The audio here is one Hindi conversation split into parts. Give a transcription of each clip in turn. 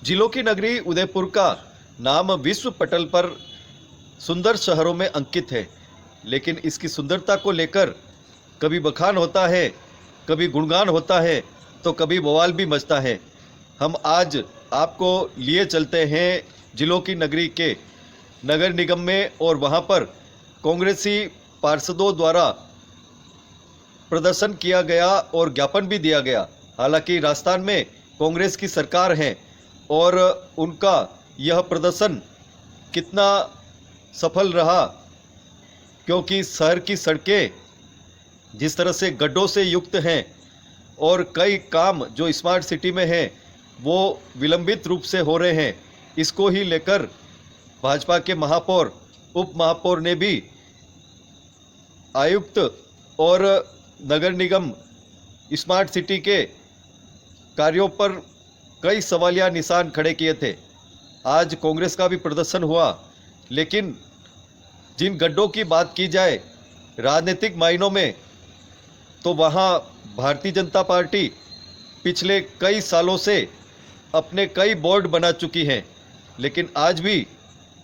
जिलों की नगरी उदयपुर का नाम विश्व पटल पर सुंदर शहरों में अंकित है, लेकिन इसकी सुंदरता को लेकर कभी बखान होता है, कभी गुणगान होता है, तो कभी बवाल भी मचता है। हम आज आपको लिए चलते हैं जिलों की नगरी के नगर निगम में, और वहां पर कांग्रेसी पार्षदों द्वारा प्रदर्शन किया गया और ज्ञापन भी दिया गया। हालांकि राजस्थान में कांग्रेस की सरकार है और उनका यह प्रदर्शन कितना सफल रहा, क्योंकि शहर की सड़कें जिस तरह से गड्ढों से युक्त हैं और कई काम जो स्मार्ट सिटी में हैं वो विलंबित रूप से हो रहे हैं, इसको ही लेकर भाजपा के महापौर, उप महापौर ने भी आयुक्त और नगर निगम स्मार्ट सिटी के कार्यों पर कई सवालिया निशान खड़े किए थे। आज कांग्रेस का भी प्रदर्शन हुआ, लेकिन जिन गड्ढों की बात की जाए राजनीतिक मायनों में, तो वहाँ भारतीय जनता पार्टी पिछले कई सालों से अपने कई बोर्ड बना चुकी है, लेकिन आज भी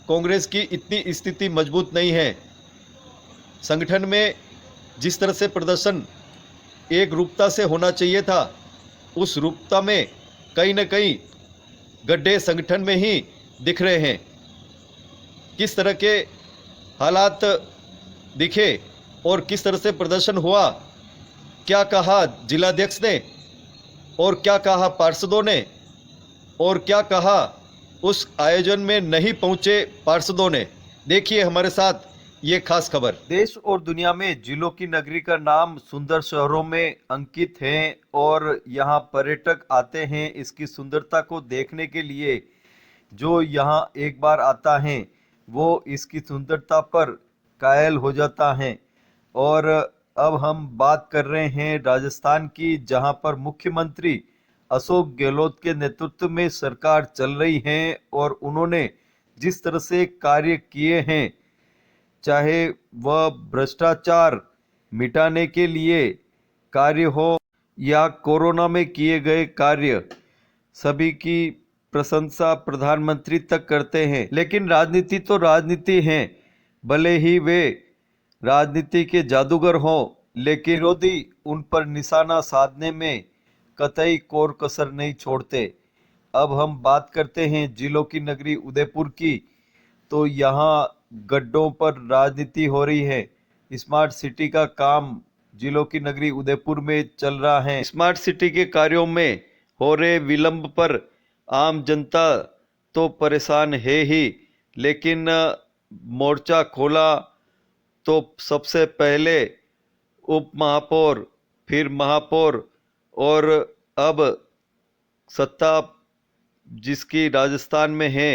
कांग्रेस की इतनी स्थिति मजबूत नहीं है। संगठन में जिस तरह से प्रदर्शन एक रूपता से होना चाहिए था, उस रूपता में कहीं न कहीं गड्ढे संगठन में ही दिख रहे हैं। किस तरह के हालात दिखे और किस तरह से प्रदर्शन हुआ, क्या कहा जिलाध्यक्ष ने और क्या कहा पार्षदों ने और क्या कहा उस आयोजन में नहीं पहुंचे पार्षदों ने, देखिए हमारे साथ ये खास खबर। देश और दुनिया में जिलों की नगरी का नाम सुंदर शहरों में अंकित है और यहाँ पर्यटक आते हैं इसकी सुंदरता को देखने के लिए। जो यहाँ एक बार आता है वो इसकी सुंदरता पर कायल हो जाता है। और अब हम बात कर रहे हैं राजस्थान की, जहाँ पर मुख्यमंत्री अशोक गहलोत के नेतृत्व में सरकार चल रही है और उन्होंने जिस तरह से कार्य किए हैं, चाहे वह भ्रष्टाचार मिटाने के लिए कार्य हो या कोरोना में किए गए कार्य, सभी की प्रशंसा प्रधानमंत्री तक करते हैं। लेकिन राजनीति तो राजनीति है, भले ही वे राजनीति के जादूगर हों, लेकिन विरोधी उन पर निशाना साधने में कतई कोर कसर नहीं छोड़ते। अब हम बात करते हैं जिलों की नगरी उदयपुर की, तो यहाँ गड्ढों पर राजनीति हो रही है। स्मार्ट सिटी का काम जिलों की नगरी उदयपुर में चल रहा है। स्मार्ट सिटी के कार्यों में हो रहे विलंब पर आम जनता तो परेशान है ही, लेकिन मोर्चा खोला तो सबसे पहले उप महापौर, फिर महापौर, और अब सत्ता जिसकी राजस्थान में है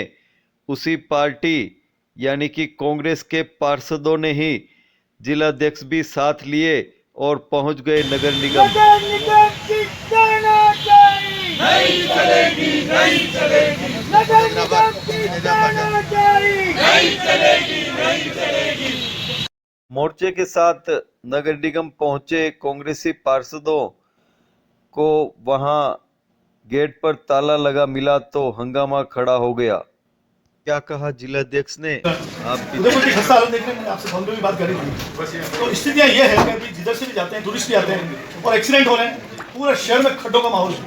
उसी पार्टी यानी कि कांग्रेस के पार्षदों ने ही जिलाध्यक्ष भी साथ लिए और पहुंच गए नगर निगम। की तानाशाही नहीं चलेगी, नहीं चलेगी। नगर निगम की तानाशाही नहीं चलेगी, नहीं चलेगी। मोर्चे के साथ नगर निगम पहुंचे कांग्रेसी पार्षदों को वहां गेट पर ताला लगा मिला तो हंगामा खड़ा हो गया। क्या कहा जिलाध्यक्ष ने? आप उदयपुर की खस्ता हालत देखने में आपसे फोन पे भी बात करी थी। तो स्थितियाँ ये है कि जिधर से भी जाते हैं टूरिस्ट भी आते हैं और एक्सीडेंट हो रहे हैं, पूरे शहर में खड्डों का माहौल है।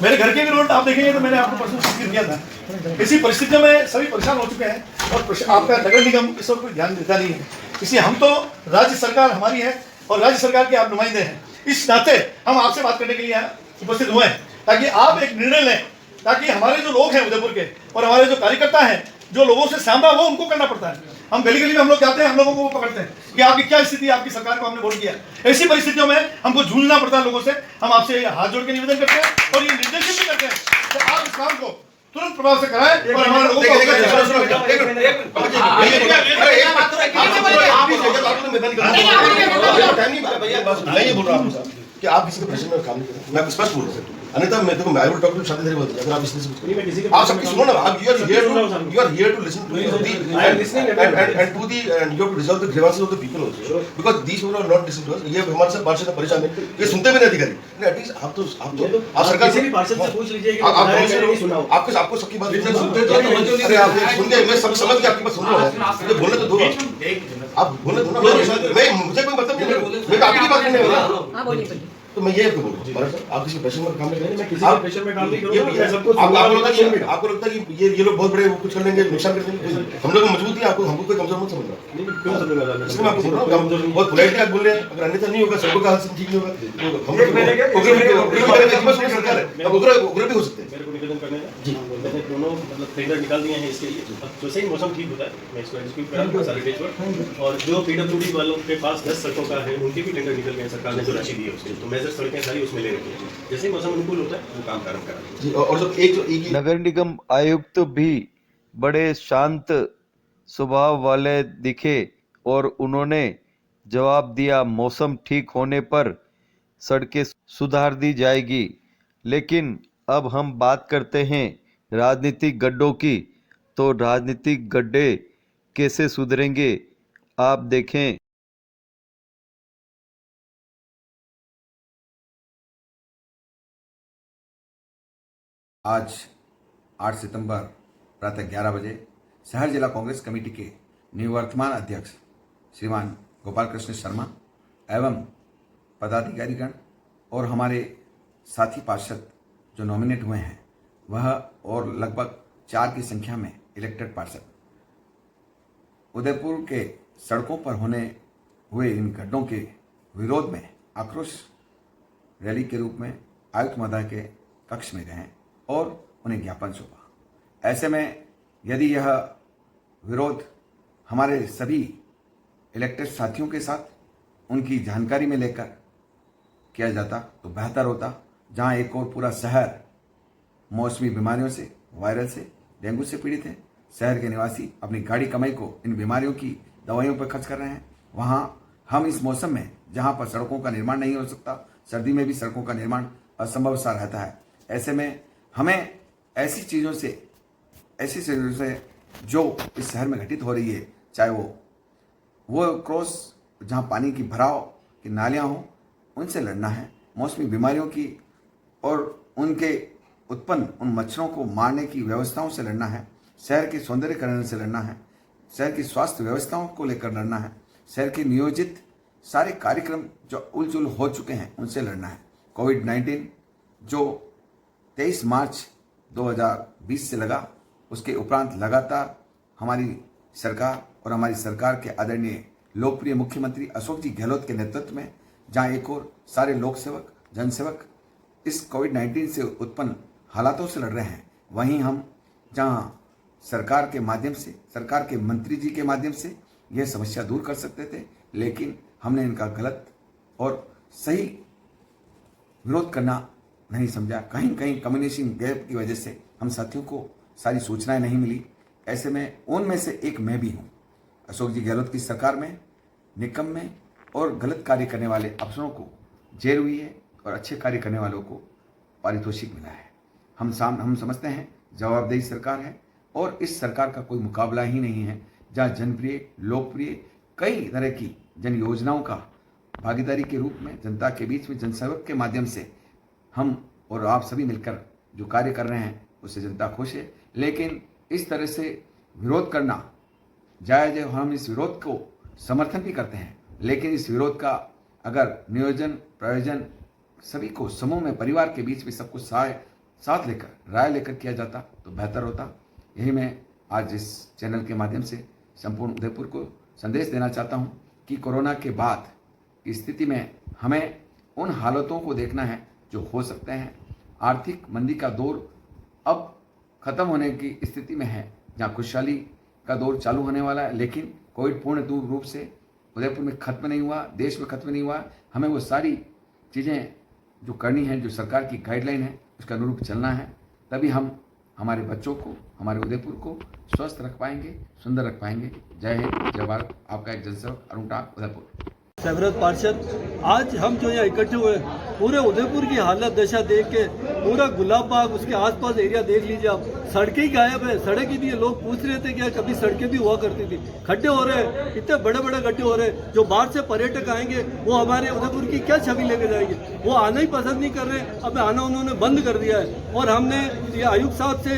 मेरे घर के भी रोड आप देखेंगे तो मैंने आपको परसों जिक्र किया था। इसी परिस्थितियों में सभी परेशान हो चुके हैं और आपका नगर निगम इस पर कोई ध्यान देता नहीं है। इसलिए हम तो राज्य सरकार हमारी है और राज्य सरकार के आप नुमाइंदे हैं, इस नाते हम आपसे बात करने के लिए यहाँ उपस्थित हुए हैं ताकि आप एक निर्णय लें, ताकि हमारे जो लोग हैं उदयपुर के और हमारे जो कार्यकर्ता हैं, जो लोगों से सामना वो उनको करना पड़ता है। हम गली गली में हम लोग जाते हैं, हम लोगों को वो पकड़ते हैं कि आपकी क्या स्थिति है, आपकी सरकार को हमने वोट किया। ऐसी परिस्थितियों में हमको जूझना पड़ता है लोगों से। हम आपसे हाथ जोड़ के निवेदन करते हैं और ये निर्देशित भी करते हैं कि आप इस काम को तुरंत प्रभाव से कराएं और हमारे लोगों को कि आप किसी के प्रेशर में काम नहीं करें। मैं स्पष्ट बोल रहा हूँ अन्यथा मैं देखो आई विल टॉक टू शांति बोलते अगर आप इसमें नहीं, मैं किसी के आप सबकी सुनो ना, आप you are here to listen to I am listening and to the end you have to resolve the grievances of the people also because these people are not listening to us. ये हमारे साथ बात से परेशान है, ये सुनते भी नहीं अधिकारी नहीं। एटलीस्ट आप सरकार किसी भी पार्षद से पूछ लीजिए कि आप सुना हो। आपको सबकी बात सुनते हैं। अरे आप सुन के मैं समझ के आपकी बात सुन रहा हूं, मुझे बोलने तो दो, आप बोलने दो ना। मैं मुझे कोई मतलब नहीं है, मैं तो आपकी बात करने वाला हूं। हाँ बोलिए। तो मैं ये बोल रहा हूं आप किसी प्रेशर में काम नहीं करें। मैं किसी भी प्रेशर में काम नहीं करूंगा, मैं सबको आपको लगता है कि ये लोग बहुत बड़े कुछ कर लेंगे, नुकसान कर देंगे। हम लोग मजबूत है, आपको हमको कोई कमजोर मत समझना। नहीं, क्यों समझूंगा? इसलिए मैं आपको बोल रहा हूं बहुत पोलाइटली आप बोल रहे हैं। अगर अन्यथा नहीं होगा, सबको का हाल ठीक नहीं होगा तो हम लोग उग्र सरकार है, अब उग्र भी हो सकते हैं। मेरे को निवेदन करने का मैंने दोनों मतलब टेंडर निकाल दिए हैं इसके लिए। अब जैसे ही मौसम ठीक होता है मैं इसको एग्जीक्यूट करूंगा सारे पेज पर। और जो पीडब्ल्यूडी वालों के पास 10 सड़कों का है, उनके भी टेंडर निकल गए, सरकार ने जो राशि दी है उसके, तो मेजर सड़कें सारी उसमें ले रखी है। जैसे ही मौसम अनुकूल होता है वो काम प्रारंभ करेंगे जी। और जो एक नगर निगम आयुक्त भी बड़े शांत स्वभाव वाले दिखे और उन्होंने जवाब दिया मौसम ठीक होने पर सड़कें सुधार दी जाएगी। लेकिन अब हम बात करते हैं राजनीतिक गड्ढों की, तो राजनीतिक गड्ढे कैसे सुधरेंगे आप देखें। आज 8 सितंबर प्रातः 11 बजे शहर जिला कांग्रेस कमेटी के निवर्तमान अध्यक्ष श्रीमान गोपाल कृष्ण शर्मा एवं पदाधिकारीगण और हमारे साथी पार्षद जो नॉमिनेट हुए हैं वह और लगभग 4 की संख्या में इलेक्टेड पार्षद उदयपुर के सड़कों पर होने हुए इन गड्ढों के विरोध में आक्रोश रैली के रूप में आयुक्त महोदय के कक्ष में गए और उन्हें ज्ञापन सौंपा। ऐसे में यदि यह विरोध हमारे सभी इलेक्टेड साथियों के साथ उनकी जानकारी में लेकर किया जाता तो बेहतर होता। जहां एक और पूरा शहर मौसमी बीमारियों से, वायरल से, डेंगू से पीड़ित है, शहर के निवासी अपनी गाड़ी कमाई को इन बीमारियों की दवाइयों पर खर्च कर रहे हैं, वहां हम इस मौसम में जहां पर सड़कों का निर्माण नहीं हो सकता, सर्दी में भी सड़कों का निर्माण असंभव सा रहता है। ऐसे में हमें ऐसी चीज़ों से जो इस शहर में घटित हो रही है, चाहे वो क्रॉस जहां पानी की भराव की नालियां हों, उनसे लड़ना है। मौसमी बीमारियों की और उनके उत्पन्न उन मच्छरों को मारने की व्यवस्थाओं से लड़ना है। शहर के सौंदर्यीकरण से लड़ना है। शहर की स्वास्थ्य व्यवस्थाओं को लेकर लड़ना है। शहर के नियोजित सारे कार्यक्रम जो उलझुल हो चुके हैं उनसे लड़ना है। कोविड-19 जो 23 मार्च 2020 से लगा, उसके उपरांत लगातार हमारी सरकार और हमारी सरकार के आदरणीय लोकप्रिय मुख्यमंत्री अशोक जी गहलोत के नेतृत्व में जहां एक और सारे लोक सेवक, जनसेवक इस कोविड-19 से उत्पन्न हालातों से लड़ रहे हैं, वहीं हम जहां सरकार के माध्यम से, सरकार के मंत्री जी के माध्यम से यह समस्या दूर कर सकते थे, लेकिन हमने इनका गलत और सही विरोध करना नहीं समझा। कहीं कहीं कम्युनिकेशन गैप की वजह से हम साथियों को सारी सूचनाएं नहीं मिली। ऐसे में उनमें से एक मैं भी हूं। अशोक जी गहलोत की सरकार में निकम्मे और गलत कार्य करने वाले अफसरों को जेल हुई है और अच्छे कार्य करने वालों को पारितोषिक मिला है। हम समझते हैं जवाबदेही सरकार है और इस सरकार का कोई मुकाबला ही नहीं है, जहाँ जनप्रिय, लोकप्रिय कई तरह की जन योजनाओं का भागीदारी के रूप में जनता के बीच में जनसेवक के माध्यम से हम और आप सभी मिलकर जो कार्य कर रहे हैं उससे जनता खुश है। लेकिन इस तरह से विरोध करना जायज़ है, हम इस विरोध को समर्थन भी करते हैं, लेकिन इस विरोध का अगर नियोजन, प्रयोजन सभी को समूह में, परिवार के बीच में सबको साथ लेकर, राय लेकर किया जाता तो बेहतर होता। यही मैं आज इस चैनल के माध्यम से संपूर्ण उदयपुर को संदेश देना चाहता हूं कि कोरोना के बाद की स्थिति में हमें उन हालातों को देखना है जो हो सकते हैं। आर्थिक मंदी का दौर अब खत्म होने की स्थिति में है, जहां खुशहाली का दौर चालू होने वाला है, लेकिन कोविड पूर्ण रूप से उदयपुर में खत्म नहीं हुआ, देश में खत्म नहीं हुआ। हमें वो सारी चीज़ें जो करनी है, जो सरकार की गाइडलाइन है, उसके अनुरूप चलना है, तभी हम हमारे बच्चों को, हमारे उदयपुर को स्वस्थ रख पाएंगे, सुंदर रख पाएंगे। जय हिंद, जय भारत। आपका एक जनसेवक अरुण टाक, उदयपुर। सेवरत पार्षद, आज हम जो यहाँ इकट्ठे हुए पूरे उदयपुर की हालत दशा देख के पूरा गुलाब बाग उसके आसपास एरिया देख लीजिए आप, सड़कें ही गायब है, सड़क ही नहीं है। लोग पूछ रहे थे कि कभी सड़कें भी हुआ करती थी, खड्डे हो रहे हैं, इतने बड़े बड़े गड्ढे हो रहे हैं। जो बाहर से पर्यटक आएंगे वो हमारे उदयपुर की क्या छवि लेके जाएंगे, वो आना ही पसंद नहीं कर रहे। अब आना उन्होंने बंद कर दिया है और हमने ये आयुक्त साहब से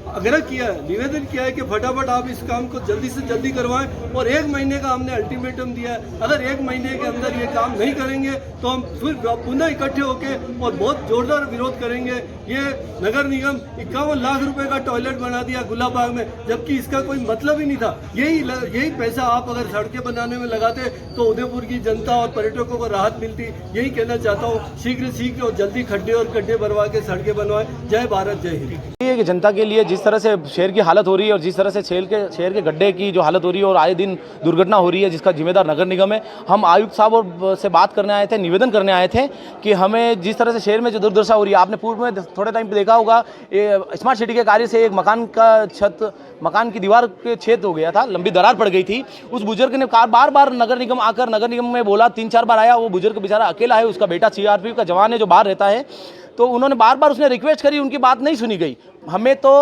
आग्रह किया है, निवेदन किया है कि फटाफट आप इस काम को जल्दी से जल्दी करवाएं और 1 महीने का हमने अल्टीमेटम दिया है। अगर 1 महीने के अंदर ये काम नहीं करेंगे तो हम फिर पुनः इकट्ठे होके और बहुत जोरदार विरोध करेंगे। ये नगर निगम 51 लाख रुपए का टॉयलेट बना दिया गुलाब बाग में, जबकि इसका कोई मतलब ही नहीं था। यही पैसा आप अगर सड़कें बनाने में लगाते तो उदयपुर की जनता और पर्यटकों को राहत मिलती। यही कहना चाहता हूँ, शीघ्र और जल्दी खड्डे और गड्ढे भरवा के सड़कें बनवाएं। जय भारत, जय हिंद। कि जनता के लिए जिस तरह से शहर की हालत हो रही है और जिस तरह से शहर के गड्ढे की जो हालत हो रही है और आए दिन दुर्घटना हो रही है, जिसका जिम्मेदार नगर निगम है। हम आयुक्त साहब और से बात करने आए थे, निवेदन करने आए थे कि हमें जिस तरह से शहर में जो दुर्दशा हो रही है, आपने पूर्व में थोड़े टाइम पे देखा होगा, स्मार्ट सिटी के कार्य से एक मकान की दीवार के छेद हो गया था, लंबी दरार पड़ गई थी। उस बुजुर्ग ने बार बार नगर निगम आकर नगर निगम में बोला, 3-4 बार आया। वो बुजुर्ग बेचारा अकेला है, उसका बेटा CRPF का जवान है जो बाहर रहता है। तो उन्होंने बार बार उसने रिक्वेस्ट करी, उनकी बात नहीं सुनी गई। हमें तो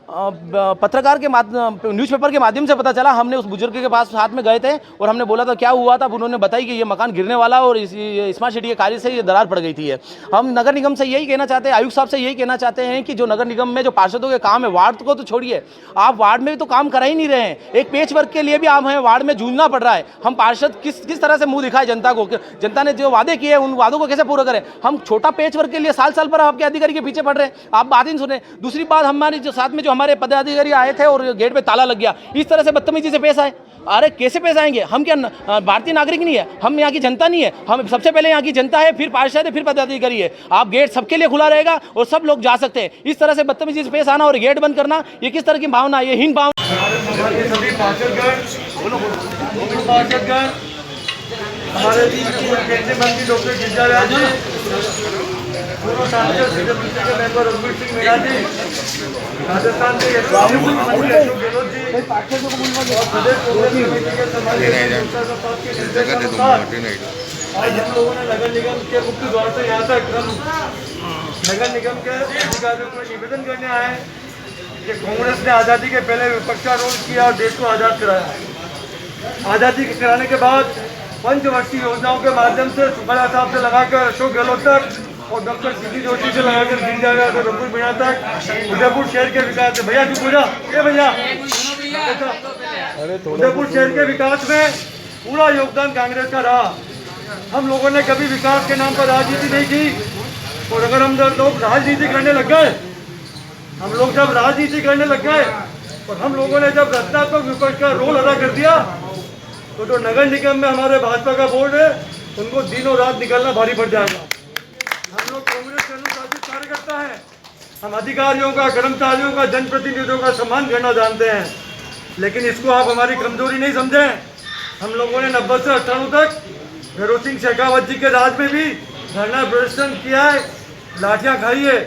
पत्रकार के माध्यम, न्यूज़पेपर के माध्यम से पता चला। हमने उस बुजुर्ग के पास साथ में गए थे और हमने बोला था क्या हुआ था। उन्होंने बताई कि ये मकान गिरने वाला और स्मार्ट सिटी के कार्य से ये दरार पड़ गई थी। हम नगर निगम से यही कहना चाहते हैं, आयुक्त साहब से यही कहना चाहते हैं कि जो नगर निगम में जो पार्षदों के काम है, वार्ड को तो छोड़िए, आप वार्ड में भी तो काम करा ही नहीं रहे हैं। एक पेच वर्क के लिए भी आप हमें वार्ड में जूझना पड़ रहा है। हम पार्षद किस तरह से मुंह दिखाए जनता को, जनता ने जो वादे किए उन वादों को कैसे पूरा करें। हम छोटा पेच वर्क के लिए साल पर आपके अधिकारी के पीछे पड़ रहे हैं, आप बात ही नहीं सुने। दूसरी बात, हमारी जो साथ में जो हमारे पदाधिकारी आए थे और गेट पे ताला लग गया, इस तरह से बदतमीजी से पेश आए। अरे कैसे पेश आएंगे? हम क्या भारतीय नागरिक नहीं है? हम यहाँ की जनता नहीं है? हम सबसे पहले यहाँ की जनता है, फिर पार्षद है, फिर पदाधिकारी है। आप गेट सबके लिए खुला रहेगा और सब लोग जा सकते हैं। इस तरह से बदतमीजी से पेश आना और गेट बंद करना, ये किस तरह की भावना है? ये हीन भावना। सभी पार्षदगण, हमारे केंद्रीय मंत्री डॉक्टर गिरिजाराज जी, पूर्व सांसद CWC के मेंबर रघुवीर सिंह मीणा जी, राजस्थान के मुख्यमंत्री अशोक गहलोत जी और प्रदेश कांग्रेस कमेटी के सम्मानित आज हम लोगों ने नगर निगम के मुख्य द्वार से यहाँ तक हम नगर निगम के अधिकारियों को निवेदन करने आए कि कांग्रेस ने आज़ादी के पहले विपक्ष का रोल किया और देश को आज़ाद कराया। आज़ादी के कराने के बाद पंचवर्षीय योजनाओं के माध्यम से सुखला साहब से लगाकर अशोक गहलोत तक और डॉक्टर CP जोशी से लगाकर गिरिजाराज और रघुवीर मीणा तक उदयपुर शहर के विकास में, भैया चुप हो जा, भैया, उदयपुर शहर के विकास में पूरा योगदान कांग्रेस का रहा। हम लोगों ने कभी विकास के नाम पर राजनीति नहीं की। और अगर हम लोग राजनीति करने लग गए, हम लोग जब राजनीति करने लग गए और हम लोगों ने जब रचनात्मक विपक्ष का रोल अदा कर दिया, तो जो नगर निगम में हमारे भाजपा का बोर्ड है, उनको दिनों रात निकलना भारी पड़ जाएगा। हम लोग कांग्रेस के अनुशासित कार्यकर्ता हैं। हम अधिकारियों का, कर्मचारियों का, जनप्रतिनिधियों का सम्मान करना जानते हैं, लेकिन इसको आप हमारी कमजोरी नहीं समझें। हम लोगों ने 90 से 98 तक भैरों सिंह शेखावत जी के राज में भी धरना प्रदर्शन किया है, लाठियाँ खाई है।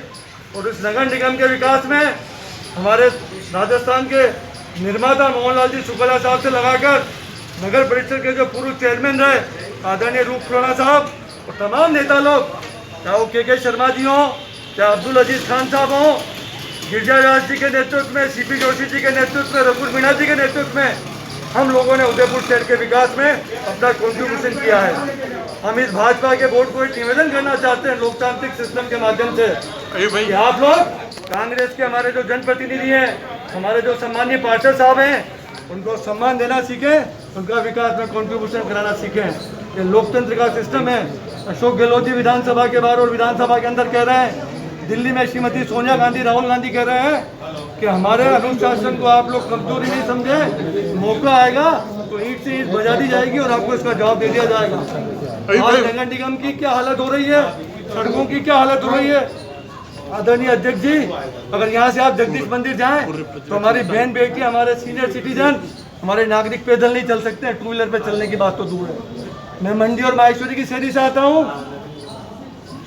और इस नगर निगम के विकास में हमारे राजस्थान के निर्माता मोहनलाल जी शुक्ला साहब से लगाकर नगर परिषद के जो पूर्व चेयरमैन रहे आदरणीय रूप खुराना साहब और तमाम नेता लोग, चाहे वो के शर्मा जी हों, चाहे अब्दुल अजीज खान साहब हों, गिरिजाराज जी के नेतृत्व में, CP जोशी जी के नेतृत्व में, रघुवीर मीणा जी के नेतृत्व में हम लोगों ने उदयपुर शहर के विकास में अपना कॉन्ट्रीब्यूशन किया है। हम इस भाजपा के बोर्ड को एक निवेदन करना चाहते हैं लोकतांत्रिक सिस्टम के माध्यम से कि आप लोग कांग्रेस के हमारे जो जनप्रतिनिधि हैं, हमारे जो सम्मानीय पार्षद साहब हैं, उनको सम्मान देना सीखें, उनका विकास में कंट्रीब्यूशन कराना सीखें। ये लोकतंत्र का सिस्टम है। अशोक गहलोत जी विधानसभा के बाहर और विधानसभा के अंदर कह रहे हैं, दिल्ली में श्रीमती सोनिया गांधी, राहुल गांधी कह रहे हैं कि हमारे अनुशासन को आप लोग कमजोरी नहीं समझे, मौका आएगा तो ईंट से ईंट बजा दी जाएगी और आपको इसका जवाब दे दिया जाएगा। आज नगर निगम की क्या हालत हो रही है, सड़कों की क्या हालत हो रही है। आदरणीय अध्यक्ष जी, अगर यहाँ से आप जगदीश मंदिर जाएं तो हमारी बहन बेटी, हमारे सीनियर सिटीजन, हमारे नागरिक पैदल नहीं चल सकते हैं, 2 व्हीलर पे चलने की बात तो दूर है। मैं मंडी और माहेश्वरी की शहरी से आता हूँ,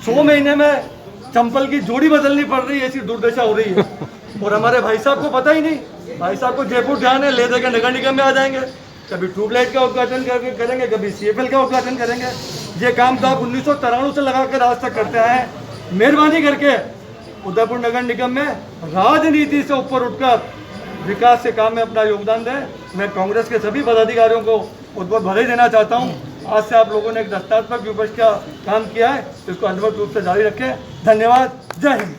100 महीने में चंपल की जोड़ी बदलनी पड़ रही है, ऐसी दुर्दशा हो रही है। और हमारे भाई साहब को पता ही नहीं, भाई साहब को जयपुर जाने ले देकर नगर निगम में आ जाएंगे, कभी ट्यूबलाइट का उद्घाटन करेंगे, कभी CFL का उद्घाटन करेंगे। ये काम तो आप 1993 से लगा कर आज तक करते आए हैं। मेहरबानी करके उदयपुर नगर निगम में राजनीति से ऊपर उठकर विकास के काम में अपना योगदान दें। मैं कांग्रेस के सभी पदाधिकारियों को बहुत बधाई देना चाहता हूं। आज से आप लोगों ने एक रचनात्मक विपक्ष का काम किया है, इसको अद्भुत रूप से जारी रखें। धन्यवाद। जय हिंद।